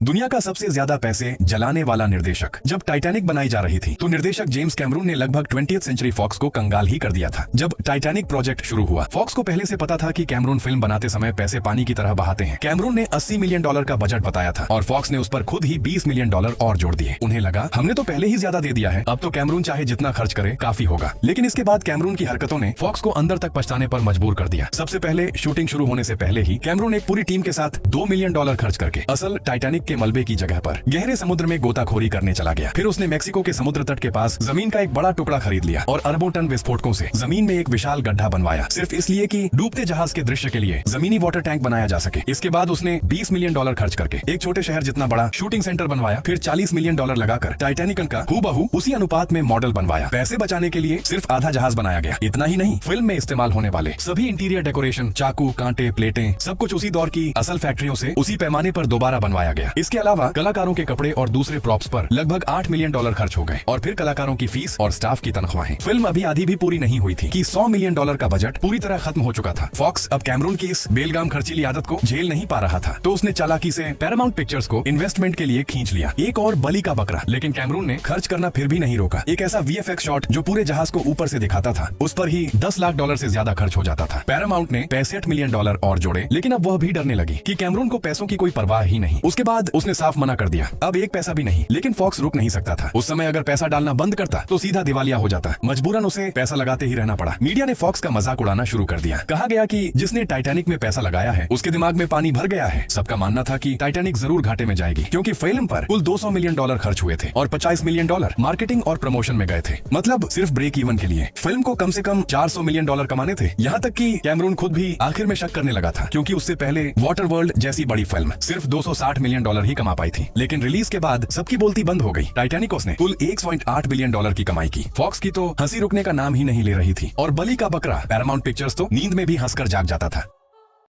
दुनिया का सबसे ज्यादा पैसे जलाने वाला निर्देशक। जब टाइटैनिक बनाई जा रही थी तो निर्देशक जेम्स कैमरून ने लगभग 20th सेंचुरी फॉक्स को कंगाल ही कर दिया था। जब टाइटैनिक प्रोजेक्ट शुरू हुआ, फॉक्स को पहले से पता था कि कैमरून फिल्म बनाते समय पैसे पानी की तरह बहाते हैं। कैमरून ने $80 मिलियन का बजट बताया था और फॉक्स ने उस पर खुद ही $20 मिलियन और जोड़ दिए। उन्हें लगा हमने तो पहले ही ज्यादा दे दिया है, अब तो कैमरून चाहे जितना खर्च करे काफी होगा। लेकिन इसके बाद कैमरून की हरकतों ने फॉक्स को अंदर तक पछताने पर मजबूर कर दिया। सबसे पहले शूटिंग शुरू होने से पहले ही कैमरून एक पूरी टीम के साथ $2 मिलियन खर्च करके असल टाइटैनिक के मलबे की जगह गहरे समुद्र में गोताखोरी करने चला गया। फिर उसने मेक्सिको के समुद्र तट के पास जमीन का एक बड़ा टुकड़ा खरीद लिया और अरबों टन विस्फोटकों से जमीन में एक विशाल गड्ढा बनवाया, सिर्फ इसलिए कि डूबते जहाज के दृश्य के लिए जमीनी वाटर टैंक बनाया जा सके। इसके बाद उसने $20 मिलियन खर्च करके एक छोटे शहर जितना बड़ा शूटिंग सेंटर बनवाया। फिर $40 मिलियन लगाकर टाइटैनिक का हूबहू उसी अनुपात में मॉडल बनवाया। पैसे बचाने के लिए सिर्फ आधा जहाज बनाया गया। इतना ही नहीं, फिल्म में इस्तेमाल होने वाले सभी इंटीरियर डेकोरेशन, चाकू, कांटे, प्लेटें, सब कुछ उसी दौर की असल फैक्ट्रियों से उसी पैमाने पर दोबारा बनवाया गया। इसके अलावा कलाकारों के कपड़े और दूसरे प्रॉप्स पर लगभग $8 मिलियन खर्च हो गए और फिर कलाकारों की फीस और स्टाफ की तनख्वाहें। फिल्म अभी आधी भी पूरी नहीं हुई थी कि $100 मिलियन का बजट पूरी तरह खत्म हो चुका था। फॉक्स अब कैमरून की इस बेलगाम खर्चीली आदत को झेल नहीं पा रहा था, तो उसने चालाकी से पैरामाउंट पिक्चर्स को इन्वेस्टमेंट के लिए खींच लिया। एक और बलि का बकरा। लेकिन कैमरून ने खर्च करना फिर भी नहीं रोका। एक ऐसा VFX शॉट जो पूरे जहाज को ऊपर से दिखाता था, उस पर ही $10 लाख से ज्यादा खर्च हो जाता था। पैरामाउंट ने $65 मिलियन और जोड़े, लेकिन अब वह भी डरने लगी कि कैमरून को पैसों की कोई परवाह ही नहीं। उसके बाद उसने साफ मना कर दिया, अब एक पैसा भी नहीं। लेकिन फॉक्स रुक नहीं सकता था। उस समय अगर पैसा डालना बंद करता तो सीधा दिवालिया हो जाता। मजबूरन उसे पैसा लगाते ही रहना पड़ा। मीडिया ने फॉक्स का मजाक उड़ाना शुरू कर दिया। कहा गया कि जिसने टाइटैनिक में पैसा लगाया है उसके दिमाग में पानी भर गया है। सबका मानना था कि टाइटैनिक जरूर घाटे में जाएगी, क्योंकि फिल्म पर कुल $200 मिलियन खर्च हुए थे और $50 मिलियन मार्केटिंग और प्रमोशन में गए थे। मतलब सिर्फ ब्रेक इवन के लिए फिल्म को कम से कम $400 मिलियन कमाने थे। यहाँ तक कि कैमरून खुद भी आखिर में शक करने लगा था, क्योंकि उससे पहले वाटर वर्ल्ड जैसी बड़ी फिल्म सिर्फ $260 मिलियन ही कमा पाई थी। लेकिन रिलीज के बाद सबकी बोलती बंद हो गई। टाइटैनिक उसने कुल $1.8 बिलियन की कमाई की। फॉक्स की तो हंसी रुकने का नाम ही नहीं ले रही थी और बलि का बकरा पैरामाउंट पिक्चर्स तो नींद में भी हंसकर जाग जाता था।